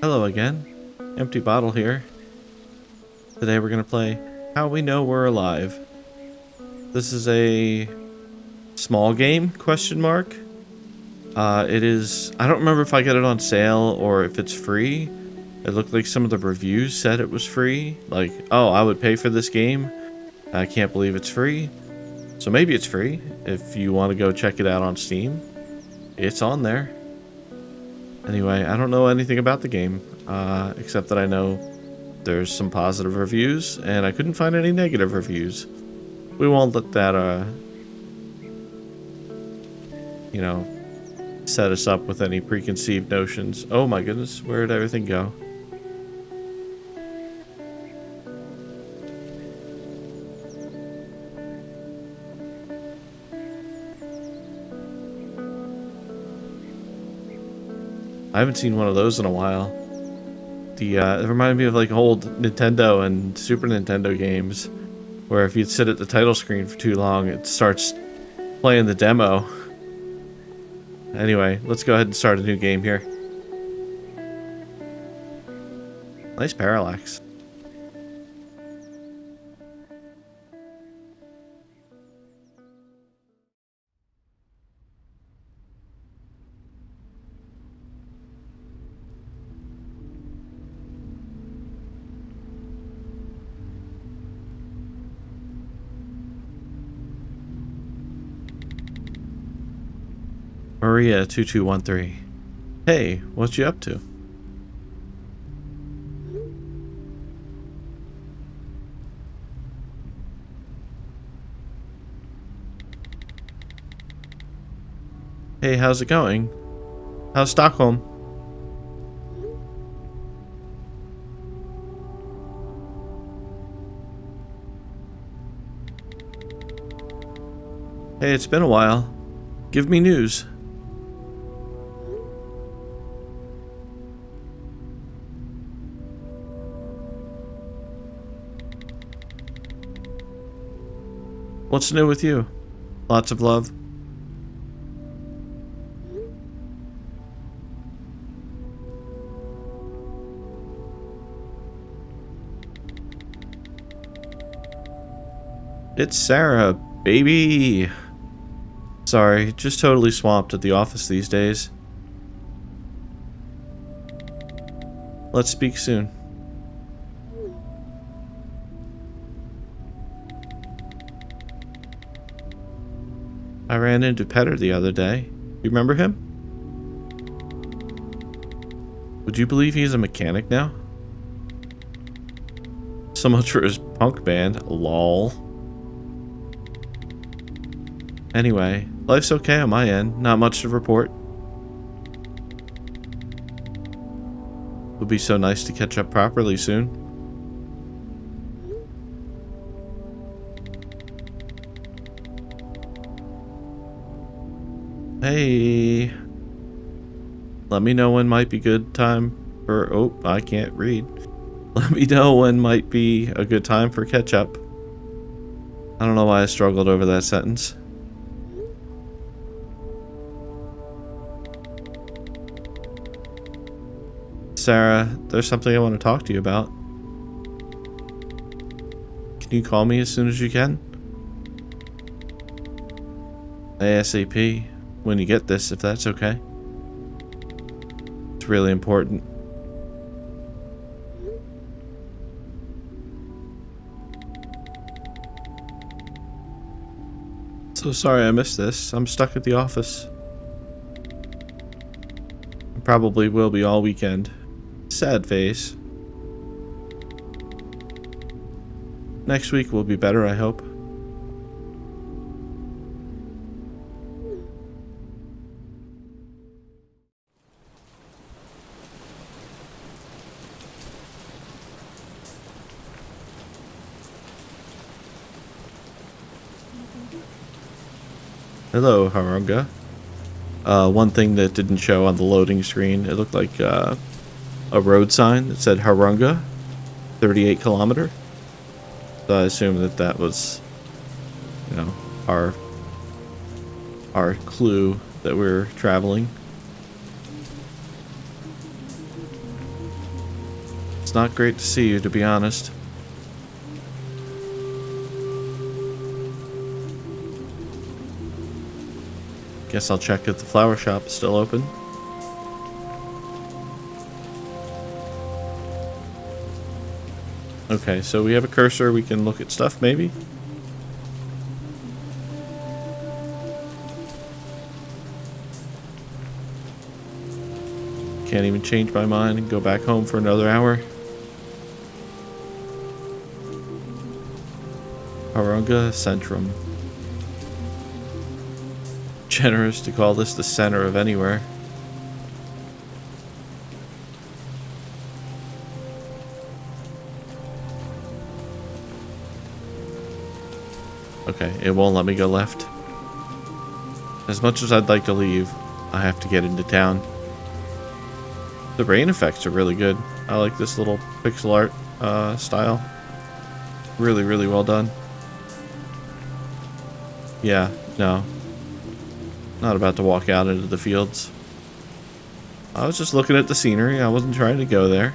Hello again. Empty bottle here. Today we're going to play How We Know We're Alive. This is a small game, question mark. It is, I don't remember if I got it on sale or if it's free. It looked like some of the reviews said it was free. Like, oh, I would pay for this game. I can't believe it's free. So maybe it's free. If you want to go check it out on Steam, it's on there. Anyway, I don't know anything about the game, except that I know there's some positive reviews, and I couldn't find any negative reviews. We won't let that, set us up with any preconceived notions. Oh my goodness, where did everything go? I haven't seen one of those in a while. It reminded me of like old Nintendo and Super Nintendo games, where if you'd sit at the title screen for too long, it starts playing the demo. Anyway, let's go ahead and start a new game here. Nice parallax. Maria 2213. Hey, what you up to? Hey, how's it going? How's Stockholm? Hey, it's been a while. Give me news. What's new with you? Lots of love. It's Sarah, baby. Sorry, just totally swamped at the office these days. Let's speak soon. I ran into Petter the other day. You remember him? Would you believe he's a mechanic now? So much for his punk band, lol. Anyway, life's okay on my end, not much to report. Would be so nice to catch up properly soon. Hey, let me know when might be good time for, oh, I can't read. Let me know when might be a good time for catch up. I don't know why I struggled over that sentence. Sarah, there's something I want to talk to you about. Can you call me as soon as you can? ASAP. When you get this, if that's okay. It's really important. So sorry I missed this. I'm stuck at the office. Probably will be all weekend. Sad face. Next week will be better, I hope. Hello, Harunga. One thing that didn't show on the loading screen, it looked like a road sign that said Harunga, 38 kilometer. So I assume that that was, you know, our clue that we're traveling. It's not great to see you, to be honest. Guess I'll check if the flower shop is still open. Okay, so we have a cursor. We can look at stuff, maybe? Can't even change my mind and go back home for another hour. Arunga Centrum. Generous to call this the center of anywhere. Okay, it won't let me go left. As much as I'd like to leave, I have to get into town. The rain effects are really good. I like this little pixel art style. Really, really well done. Yeah, no. Not about to walk out into the fields. I was just looking at the scenery. I wasn't trying to go there.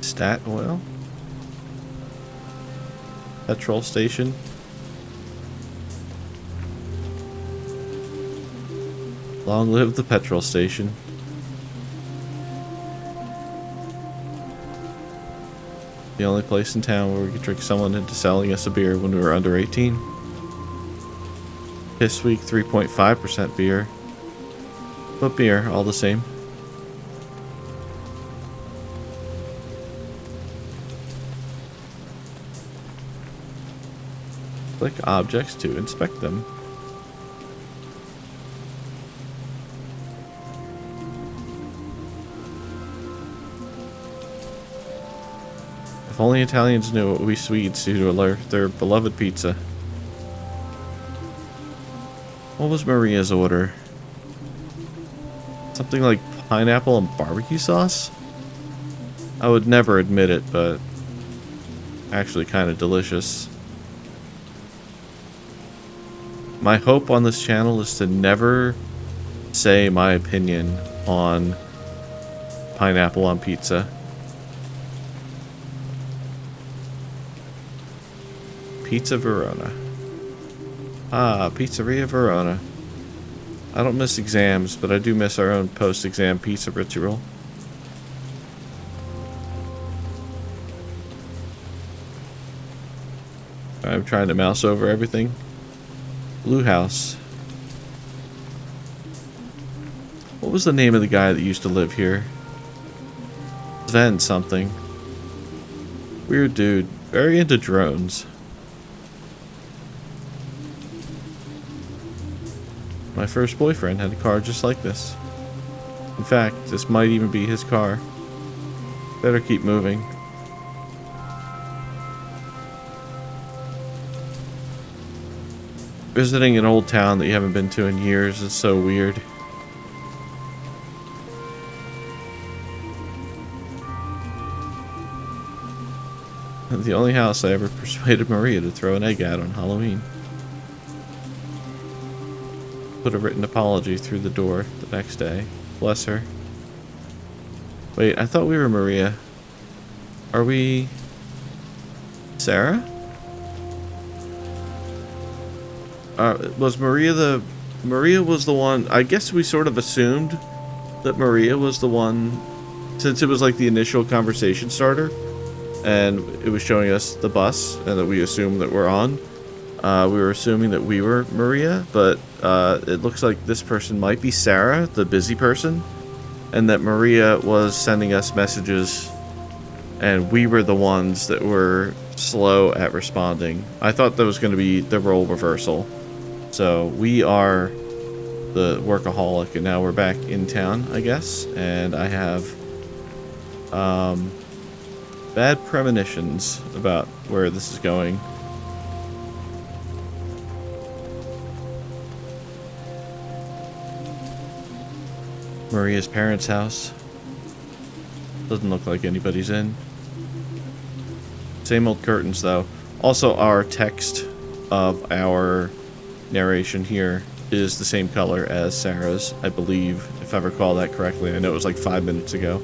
Stat oil. Petrol station. Long live the petrol station. The only place in town where we could trick someone into selling us a beer when we were under 18. This week, 3.5% beer. But beer, all the same. Click objects to inspect them. If only Italians knew what we Swedes do to their beloved pizza. What was Maria's order? Something like pineapple and barbecue sauce? I would never admit it, but actually kind of delicious. My hope on this channel is to never say my opinion on pineapple on pizza. Pizza Verona. Ah, Pizzeria Verona. I don't miss exams, but I do miss our own post-exam pizza ritual. I'm trying to mouse over everything. Blue House. What was the name of the guy that used to live here? Sven something. Weird dude. Very into drones. My first boyfriend had a car just like this. In fact, this might even be his car. Better keep moving. Visiting an old town that you haven't been to in years is so weird. The only house I ever persuaded Maria to throw an egg at on Halloween. Put a written apology through the door the next day. Bless her. Wait, I thought we were Maria. Are we... Sarah? Was Maria the... Maria was the one... I guess we sort of assumed that Maria was the one... Since it was like the initial conversation starter. And it was showing us the bus. And that we assumed that we're on. We were assuming that we were Maria. But it looks like this person might be Sarah, the busy person. And that Maria was sending us messages. And we were the ones that were slow at responding. I thought that was going to be the role reversal. So we are the workaholic, and now we're back in town, I guess. And I have bad premonitions about where this is going. Maria's parents' house. Doesn't look like anybody's in. Same old curtains, though. Also, our text of our narration here is the same color as Sarah's, I believe, if I recall that correctly. I know it was like 5 minutes ago.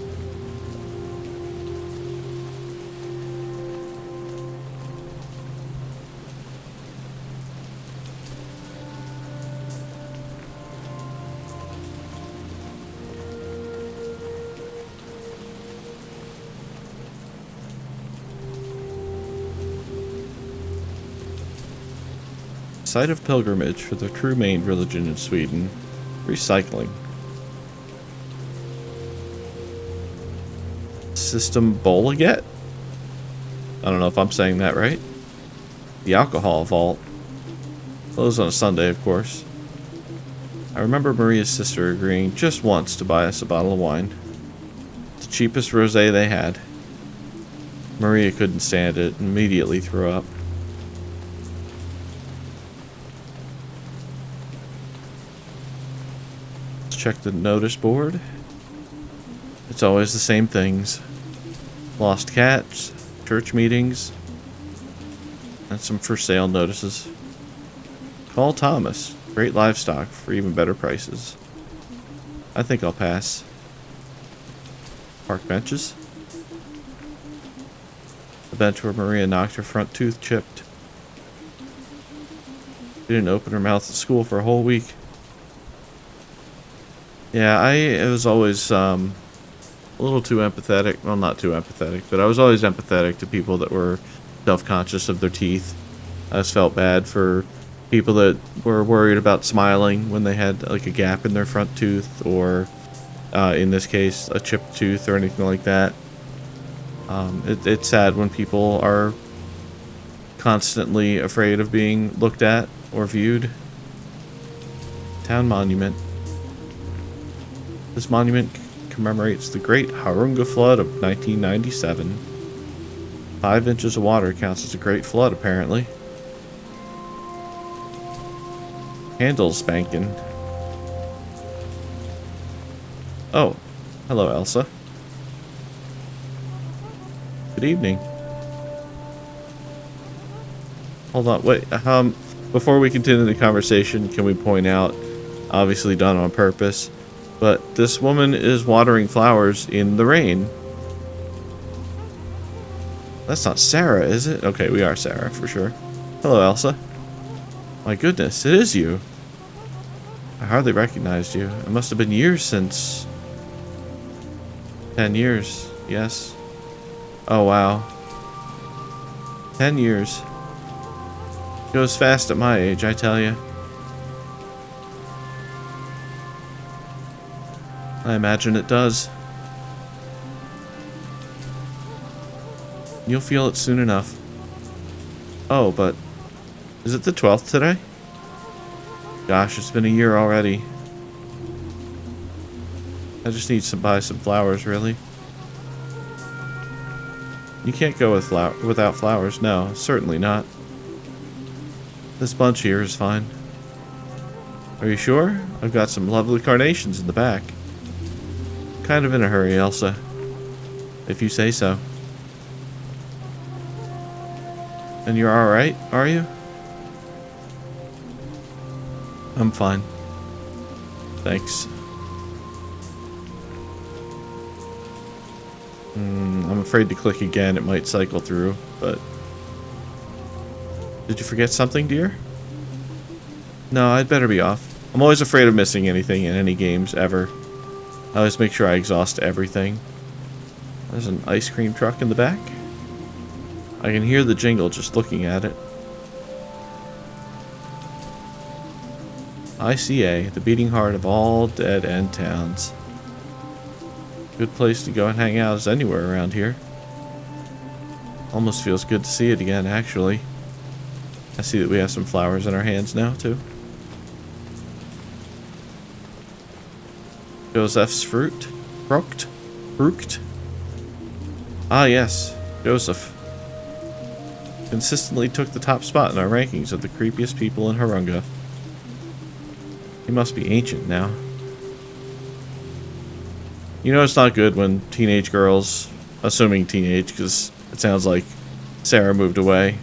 Site of pilgrimage for the true main religion in Sweden. Recycling. System Bolaget? I don't know if I'm saying that right. The alcohol vault. Closed on a Sunday, of course. I remember Maria's sister agreeing just once to buy us a bottle of wine. The cheapest rosé they had. Maria couldn't stand it and immediately threw up. Check the notice board. It's always the same things. Lost cats, church meetings, and some for sale notices. Call Thomas. Great livestock for even better prices. I think I'll pass. Park benches. The bench where Maria knocked her front tooth chipped. She didn't open her mouth at school for a whole week. Yeah, I was always a little too empathetic. Well, not too empathetic, but I was always empathetic to people that were self-conscious of their teeth. I just felt bad for people that were worried about smiling when they had like a gap in their front tooth, or in this case, a chipped tooth or anything like that. It's sad when people are constantly afraid of being looked at or viewed. Town monument. This monument commemorates the Great Harunga Flood of 1997. 5 inches of water counts as a great flood, apparently. Handle spanking. Oh, hello, Elsa. Good evening. Hold on, wait. Before we continue the conversation, can we point out, obviously done on purpose, but this woman is watering flowers in the rain. That's not Sarah, is it? Okay, we are Sarah, for sure. Hello, Elsa. My goodness, it is you. I hardly recognized you. It must have been years since... 10 years, yes. Oh, wow. 10 years. Goes fast at my age, I tell you. I imagine it does. You'll feel it soon enough. Oh, but... is it the 12th today? Gosh, it's been a year already. I just need to buy some flowers, really. You can't go without flowers. No, certainly not. This bunch here is fine. Are you sure? I've got some lovely carnations in the back. Kind of in a hurry, Elsa. If you say so. And you're alright, are you? I'm fine. Thanks. I'm afraid to click again. It might cycle through, but... Did you forget something, dear? No, I'd better be off. I'm always afraid of missing anything in any games, ever. I always make sure I exhaust everything. There's an ice cream truck in the back. I can hear the jingle just looking at it. ICA, the beating heart of all dead-end towns. Good place to go and hang out is anywhere around here. Almost feels good to see it again, actually. I see that we have some flowers in our hands now, too. Joseph's fruit? Frucht? Ah, yes. Joseph. Consistently took the top spot in our rankings of the creepiest people in Harunga. He must be ancient now. You know it's not good when teenage girls, assuming teenage, because it sounds like Sarah moved away,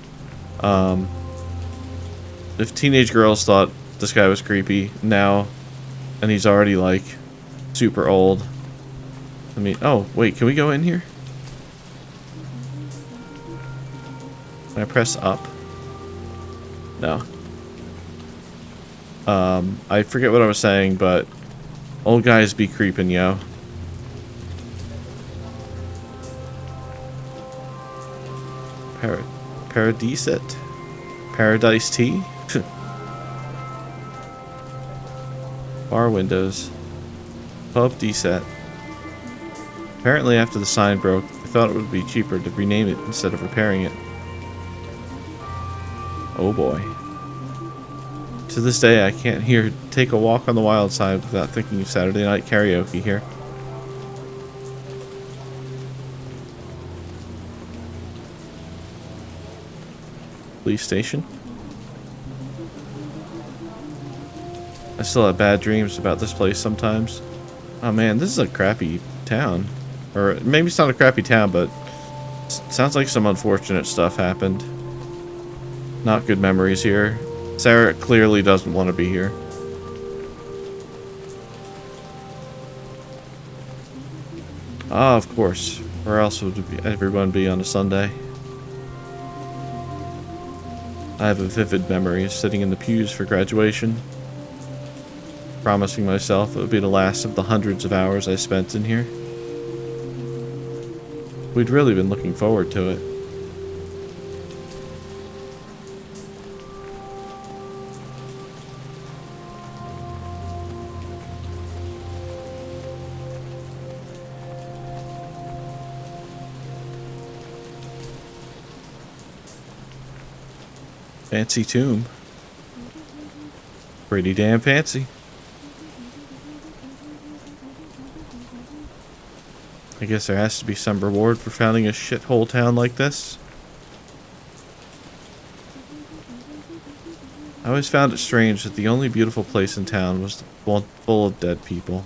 If teenage girls thought this guy was creepy now, and he's already like super old. I mean, oh wait, can we go in here? Can I press up? No. I forget what I was saying, but old guys be creeping, yo. Paradiset? Paradise tea? Bar windows. Pub D-set. Apparently after the sign broke, I thought it would be cheaper to rename it instead of repairing it. Oh boy. To this day, I can't hear Take a Walk on the Wild Side without thinking of Saturday night karaoke here. Police station. I still have bad dreams about this place sometimes. Oh man, this is a crappy town. Or maybe it's not a crappy town, but it sounds like some unfortunate stuff happened. Not good memories here. Sarah clearly doesn't want to be here. Ah, of course. Where else would everyone be on a Sunday? I have a vivid memory of sitting in the pews for graduation, promising myself it would be the last of the hundreds of hours I spent in here. We'd really been looking forward to it. Fancy tomb. Pretty damn fancy. I guess there has to be some reward for founding a shithole town like this. I always found it strange that the only beautiful place in town was the one full of dead people.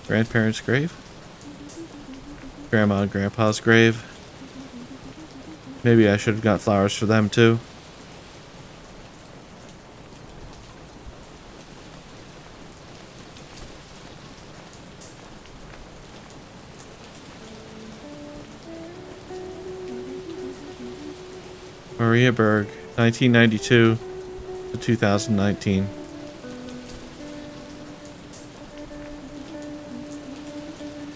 Grandparents' grave? Grandma and Grandpa's grave. Maybe I should have got flowers for them too. Maria Berg, 1992 to 2019.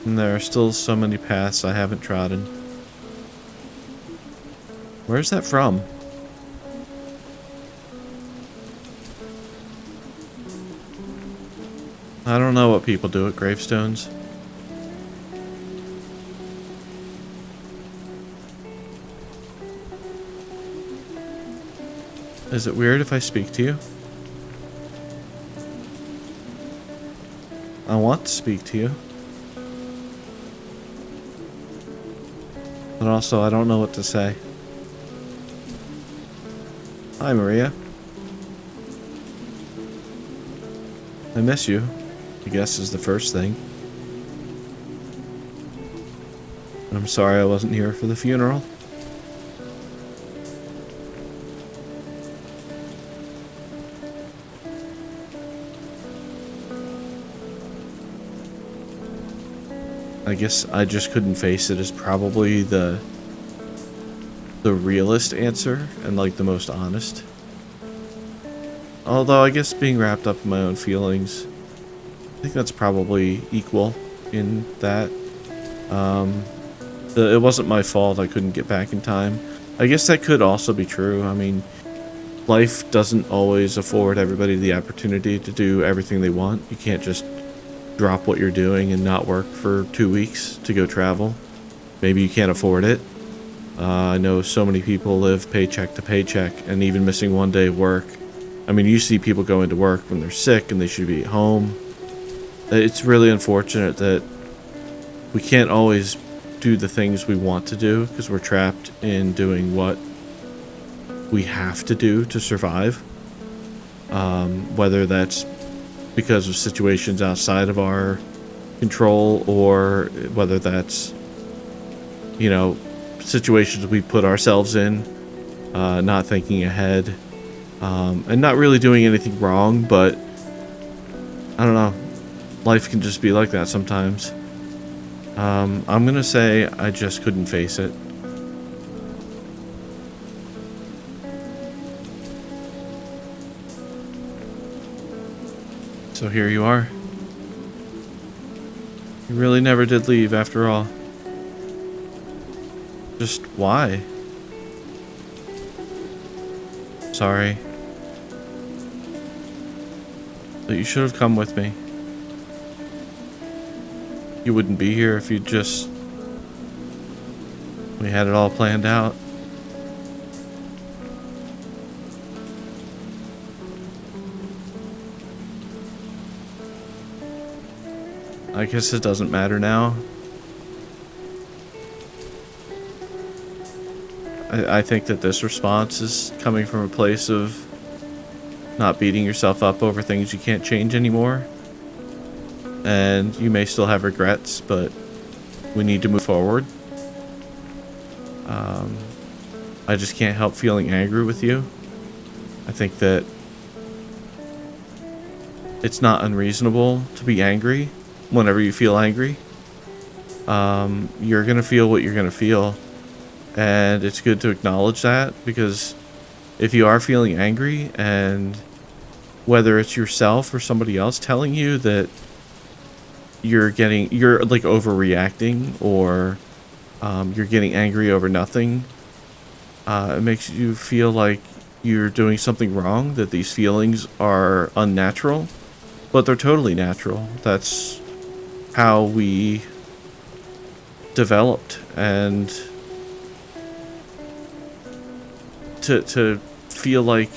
And there are still so many paths I haven't trodden. Where's that from? I don't know what people do at gravestones. Is it weird if I speak to you? I want to speak to you. But also, I don't know what to say. Hi, Maria. I miss you, I guess is the first thing. I'm sorry I wasn't here for the funeral. I guess I just couldn't face it is probably the realest answer and like the most honest. Although I guess being wrapped up in my own feelings, I think that's probably equal in that. It wasn't my fault I couldn't get back in time. I guess that could also be true. I mean, life doesn't always afford everybody the opportunity to do everything they want. You can't just drop what you're doing and not work for 2 weeks to go travel. Maybe you can't afford it. I know so many people live paycheck to paycheck, and even missing one day of work. I mean, you see people go into work when they're sick and they should be at home. It's really unfortunate that we can't always do the things we want to do because we're trapped in doing what we have to do to survive. Whether that's because of situations outside of our control or whether that's, you know, situations we put ourselves in not thinking ahead, and not really doing anything wrong, but I don't know. Life can just be like that sometimes. I'm gonna say I just couldn't face it. So here you are. You really never did leave after all. Just why? Sorry. But you should have come with me. You wouldn't be here if we had it all planned out. I guess it doesn't matter now. I think that this response is coming from a place of not beating yourself up over things you can't change anymore. And you may still have regrets, but we need to move forward. I just can't help feeling angry with you. I think that it's not unreasonable to be angry whenever you feel angry. You're gonna feel what you're gonna feel. And it's good to acknowledge that, because if you are feeling angry, and whether it's yourself or somebody else telling you that you're like overreacting, or you're getting angry over nothing, it makes you feel like you're doing something wrong, that these feelings are unnatural, but they're totally natural. That's how we developed, and to feel like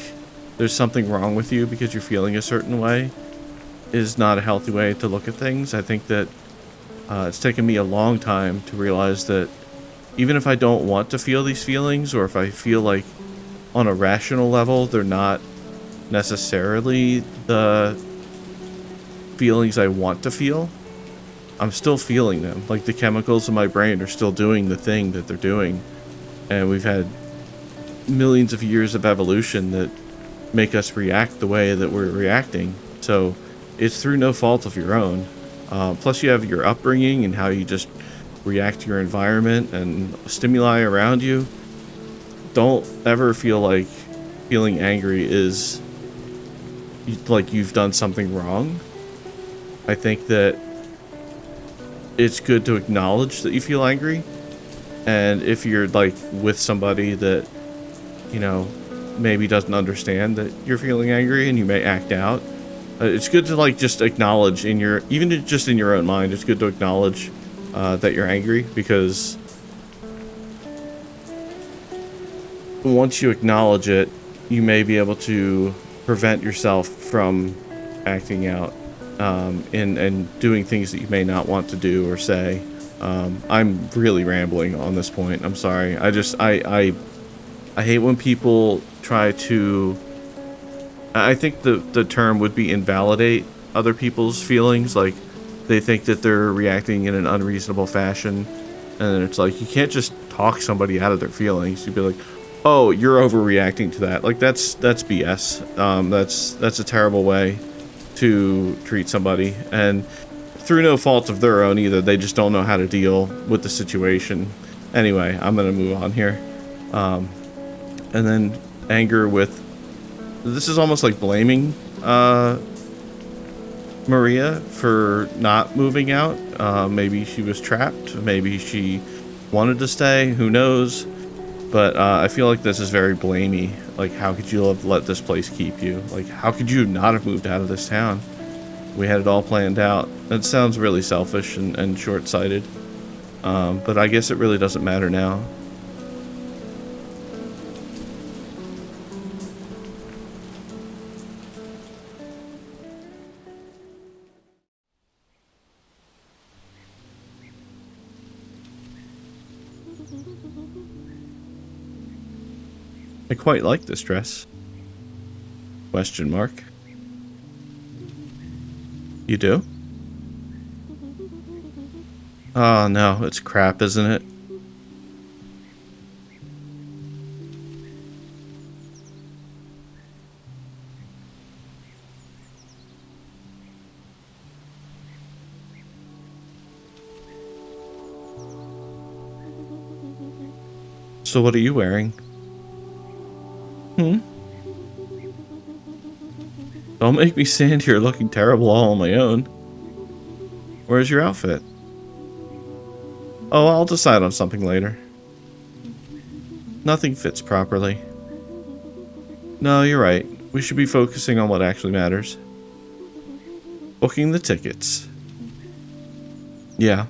there's something wrong with you because you're feeling a certain way is not a healthy way to look at things. I think that it's taken me a long time to realize that even if I don't want to feel these feelings, or if I feel like on a rational level they're not necessarily the feelings I want to feel, I'm still feeling them. Like, the chemicals in my brain are still doing the thing that they're doing, and we've had millions of years of evolution that make us react the way that we're reacting. So it's through no fault of your own. Plus you have your upbringing and how you just react to your environment and stimuli around you. Don't ever feel like feeling angry is like you've done something wrong. I think that it's good to acknowledge that you feel angry, and if you're like with somebody that, you know, maybe doesn't understand that you're feeling angry and you may act out, it's good to like just acknowledge even just in your own mind, it's good to acknowledge that you're angry, because once you acknowledge it, you may be able to prevent yourself from acting out and doing things that you may not want to do or say. I'm really rambling on this point. I'm sorry. I hate when people try to... I think the term would be invalidate other people's feelings. Like, they think that they're reacting in an unreasonable fashion, and then it's like, you can't just talk somebody out of their feelings. You'd be like, oh, you're overreacting to that. Like, that's BS. That's a terrible way to treat somebody, and through no fault of their own either. They just don't know how to deal with the situation. Anyway, I'm gonna move on here. And then anger with... This is almost like blaming Maria for not moving out. Maybe she was trapped. Maybe she wanted to stay. Who knows? But I feel like this is very blamey. Like, how could you have let this place keep you? Like, how could you not have moved out of this town? We had it all planned out. That sounds really selfish and short-sighted. But I guess it really doesn't matter now. I quite like this dress. Question mark. You do? Oh no, it's crap, isn't it? So what are you wearing? Don't make me stand here looking terrible all on my own. Where's your outfit? Oh, I'll decide on something later. Nothing fits properly. No, you're right. We should be focusing on what actually matters. Booking the tickets. Yeah.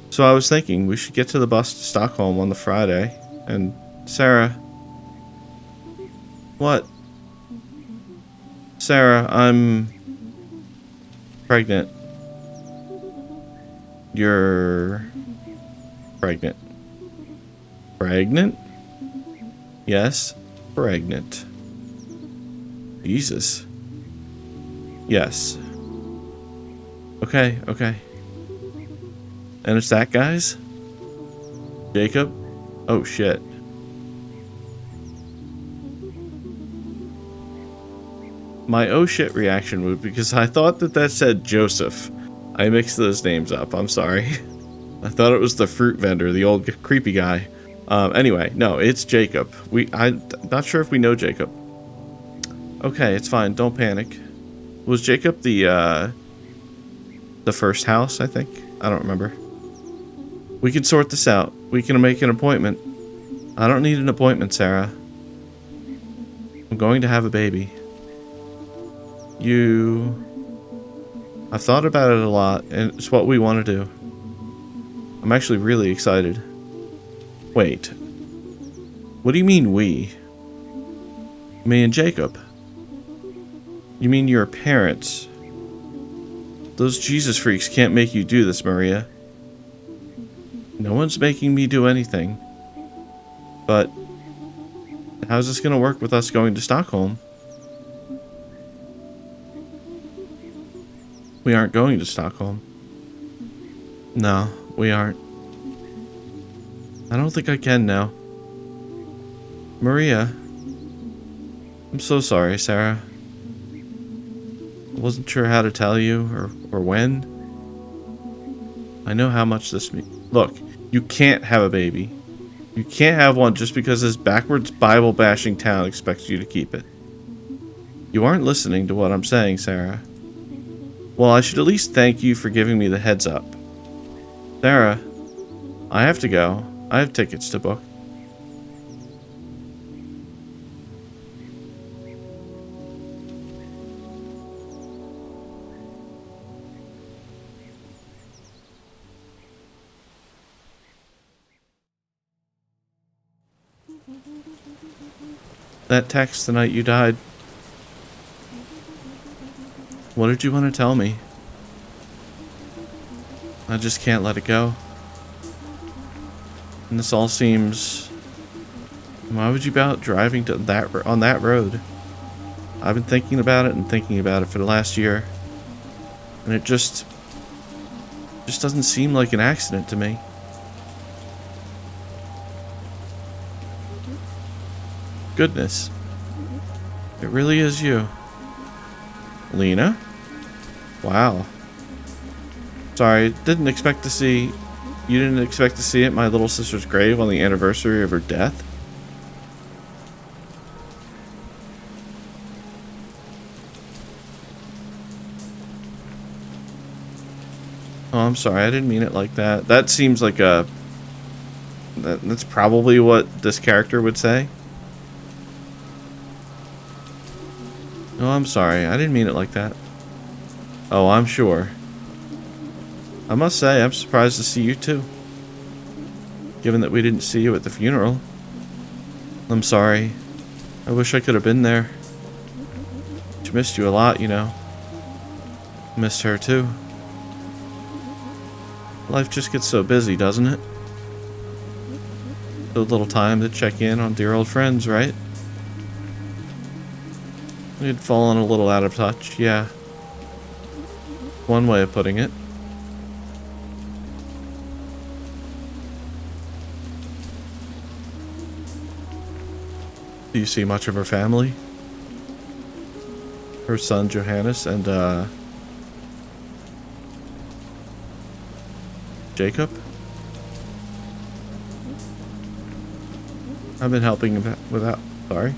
So I was thinking we should get to the bus to Stockholm on the Friday. And Sarah... What? Sarah, I'm... pregnant. You're... pregnant. Pregnant? Yes, pregnant. Jesus. Yes. Okay, okay. And it's that, guys? Jacob? Oh, shit. My oh shit reaction was because I thought that said Joseph. I mixed those names up. I'm sorry. I thought it was the fruit vendor, the old creepy guy. Anyway, no, it's Jacob. I'm not sure if we know Jacob. Okay, it's fine. Don't panic. Was Jacob the first house, I think? I don't remember. We can sort this out. We can make an appointment. I don't need an appointment, Sarah. I'm going to have a baby. I've thought about it a lot, and it's what we want to do. I'm actually really excited. Wait. What do you mean, we? Me and Jacob. You mean your parents? Those Jesus freaks can't make you do this, Maria. No one's making me do anything. But how's this going to work with us going to Stockholm? We aren't going to Stockholm. No, we aren't. I don't think I can now. Maria. I'm so sorry, Sarah. I wasn't sure how to tell you or when. I know how much this means. Look, you can't have a baby. You can't have one just because this backwards Bible-bashing town expects you to keep it. You aren't listening to what I'm saying, Sarah. Well, I should at least thank you for giving me the heads up. Sarah, I have to go. I have tickets to book. That text the night you died. What did you want to tell me? I just can't let it go. And this all seems... Why would you be out driving to on that road? I've been thinking about it and thinking about it for the last year. And it just doesn't seem like an accident to me. Goodness. It really is you. Lena? Wow. Sorry, didn't expect to see... You didn't expect to see it at my little sister's grave on the anniversary of her death? Oh, I'm sorry, I didn't mean it like that. That seems like a... That's probably what this character would say. Oh, I'm sorry, I didn't mean it like that. Oh, I'm sure. I must say, I'm surprised to see you too. Given that we didn't see you at the funeral. I'm sorry. I wish I could have been there. She missed you a lot, you know. Missed her too. Life just gets so busy, doesn't it? So little time to check in on dear old friends, right? We had fallen a little out of touch, yeah. One way of putting it. Do you see much of her family? Her son Johannes and Jacob. I've been helping him without. Sorry.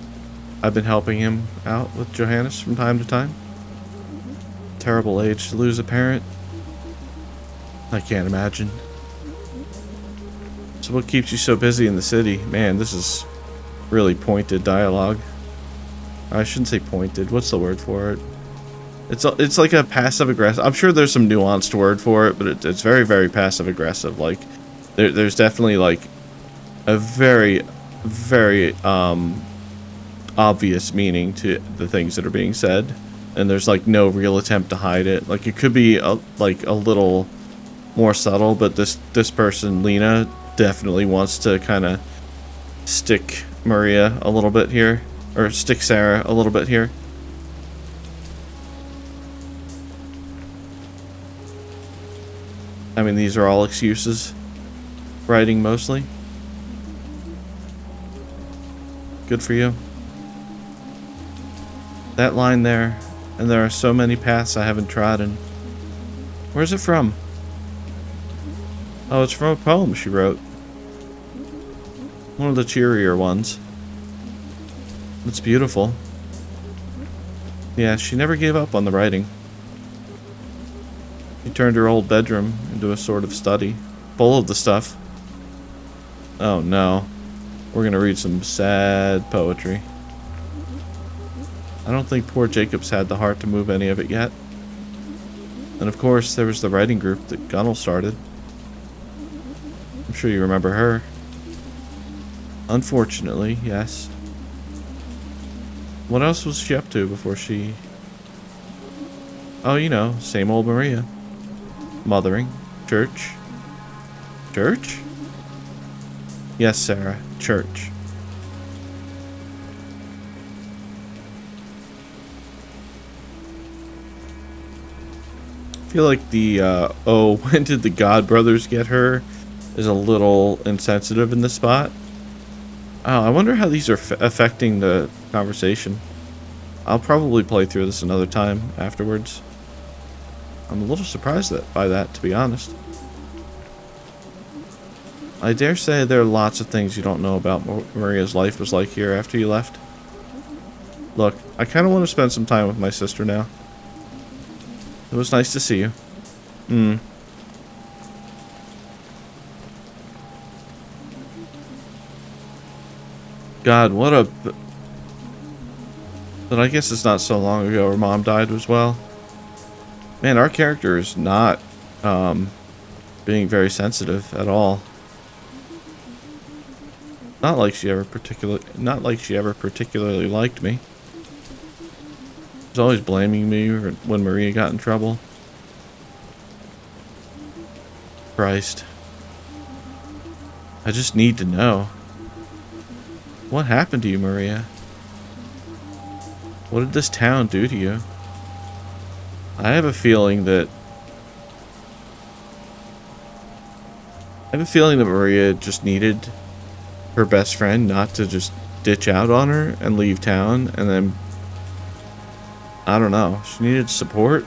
I've been helping him out with Johannes from time to time. Terrible age to lose a parent. I can't imagine. So what keeps you so busy in the city? Man, this is really pointed dialogue. I shouldn't say pointed. What's the word for it? It's like a passive aggressive. I'm sure there's some nuanced word for it, but it's very, very passive aggressive. Like there's definitely like a very, very obvious meaning to the things that are being said, and there's like no real attempt to hide it. Like it could be like a little more subtle, but this person, Lena, definitely wants to kind of stick Maria a little bit here, or stick Sarah a little bit here. I mean, these are all excuses. Writing mostly. Good for you. That line there, and there are so many paths I haven't trodden. Where's it from? Oh, it's from a poem she wrote. One of the cheerier ones. It's beautiful. Yeah, she never gave up on the writing. She turned her old bedroom into a sort of study, full of the stuff. Oh no. We're gonna read some sad poetry. I don't think poor Jacob's had the heart to move any of it yet. And of course, there was the writing group that Gunnel started. I'm sure you remember her. Unfortunately, yes. What else was she up to before she... Oh, you know, same old Maria. Mothering. Church. Church? Yes, Sarah. Church. I feel like the, oh, when did the God Brothers get her is a little insensitive in this spot. Oh, I wonder how these are affecting the conversation. I'll probably play through this another time afterwards. I'm a little surprised by that, to be honest. I dare say there are lots of things you don't know about what Maria's life was like here after you left. Look, I kind of want to spend some time with my sister now. It was nice to see you. God, what a... But I guess it's not so long ago her mom died as well. Man, our character is not being very sensitive at all. Not like she ever particularly liked me. She's always blaming me when Maria got in trouble. Christ. I just need to know. What happened to you, Maria? What did this town do to you? I have a feeling that Maria just needed her best friend not to just ditch out on her and leave town, and then I don't know. She needed support.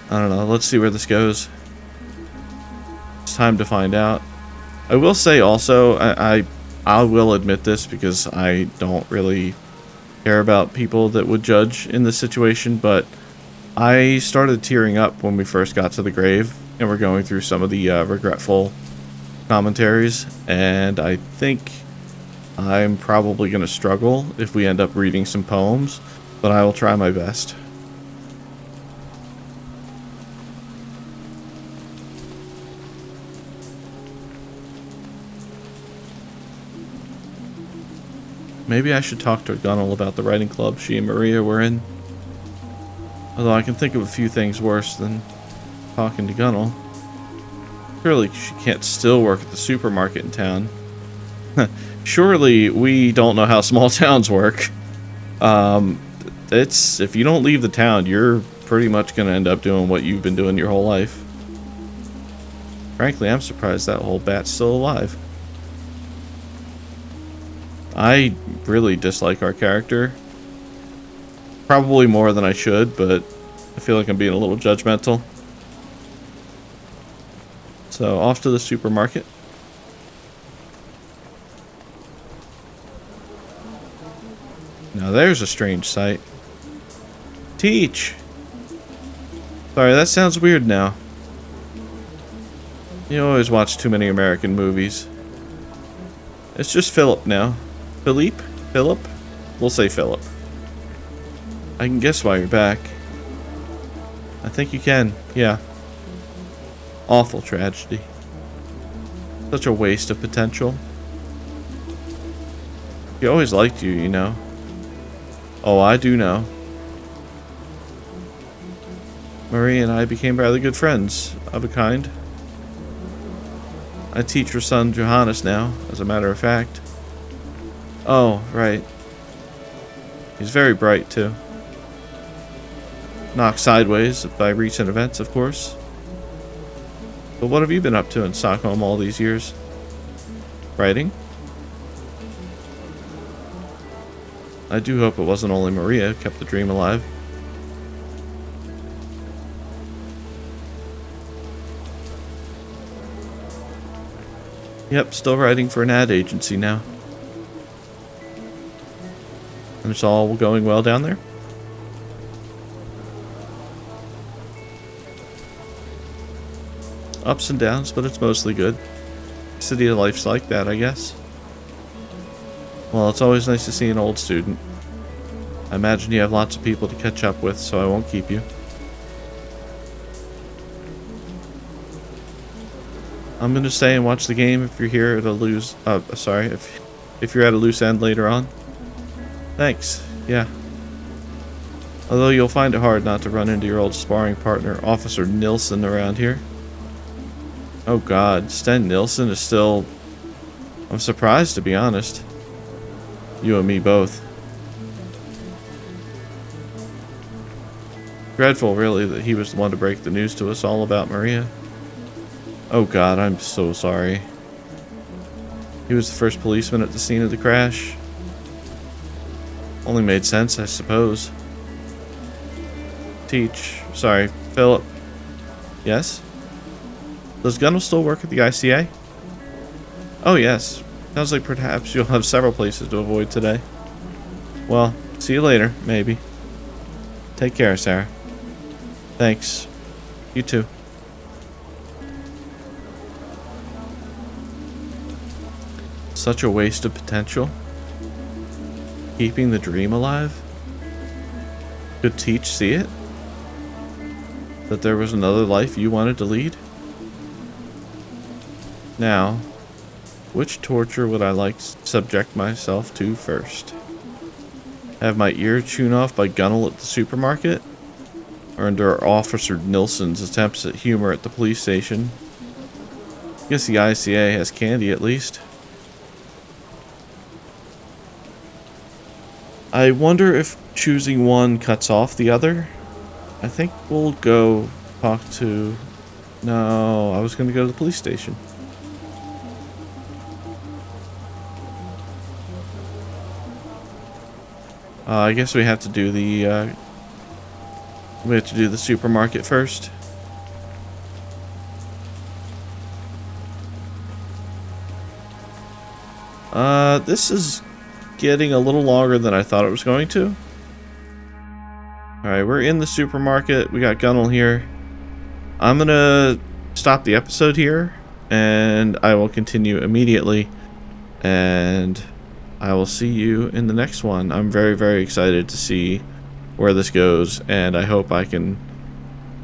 I don't know. Let's see where this goes. It's time to find out. I will say also, I will admit this because I don't really care about people that would judge in this situation, but I started tearing up when we first got to the grave and we're going through some of the regretful commentaries, and I think I'm probably going to struggle if we end up reading some poems, but I will try my best. Maybe I should talk to Gunnel about the writing club she and Maria were in. Although I can think of a few things worse than talking to Gunnel. Surely she can't still work at the supermarket in town. Surely we don't know how small towns work. If you don't leave the town, you're pretty much going to end up doing what you've been doing your whole life. Frankly, I'm surprised that whole bat's still alive. I really dislike our character. Probably more than I should, but I feel like I'm being a little judgmental. So off to the supermarket. Now there's a strange sight. Teach! Sorry, that sounds weird now. You always watch too many American movies. It's just Philip now. Philippe? Philip? We'll say Philip. I can guess why you're back. I think you can, yeah. Awful tragedy. Such a waste of potential. He always liked you, you know. Oh, I do know. Marie and I became rather good friends, of a kind. I teach her son Johannes now, as a matter of fact. Oh, right. He's very bright, too. Knocked sideways by recent events, of course. But what have you been up to in Stockholm all these years? Writing? I do hope it wasn't only Maria who kept the dream alive. Yep, still writing for an ad agency now. And it's all going well down there? Ups and downs, but it's mostly good. City of life's like that, I guess. Well, it's always nice to see an old student. I imagine you have lots of people to catch up with, so I won't keep you. I'm gonna stay and watch the game if you're here at a loose... sorry, if you're at a loose end later on. Thanks, yeah. Although you'll find it hard not to run into your old sparring partner, Officer Nilsson, around here. Oh god, Sten Nilsson is still... I'm surprised, to be honest. You and me both. Dreadful, really, that he was the one to break the news to us all about Maria. Oh god, I'm so sorry. He was the first policeman at the scene of the crash. Only made sense, I suppose. Teach. Sorry, Philip. Yes? Does Gunnel still work at the ICA? Oh yes. Sounds like perhaps you'll have several places to avoid today. Well, see you later, maybe. Take care, Sarah. Thanks. You too. Such a waste of potential. Keeping the dream alive? Could Teach see it? That there was another life you wanted to lead? Now, which torture would I like to subject myself to first? Have my ear chewed off by Gunnel at the supermarket? Or endure Officer Nilsson's attempts at humor at the police station? I guess the ICA has candy at least. I wonder if choosing one cuts off the other. I think we'll go talk to... No, I was going to go to the police station. I guess we have to do the... we have to do the supermarket first. This is getting a little longer than I thought it was going to. Alright, we're in the supermarket. We got Gunnel here. I'm gonna stop the episode here, and I will continue immediately. And I will see you in the next one. I'm very, very excited to see where this goes, and I hope I can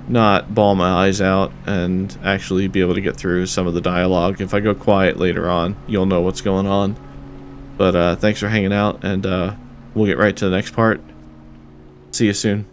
not bawl my eyes out and actually be able to get through some of the dialogue. If I go quiet later on, you'll know what's going on. But thanks for hanging out, and we'll get right to the next part. See you soon.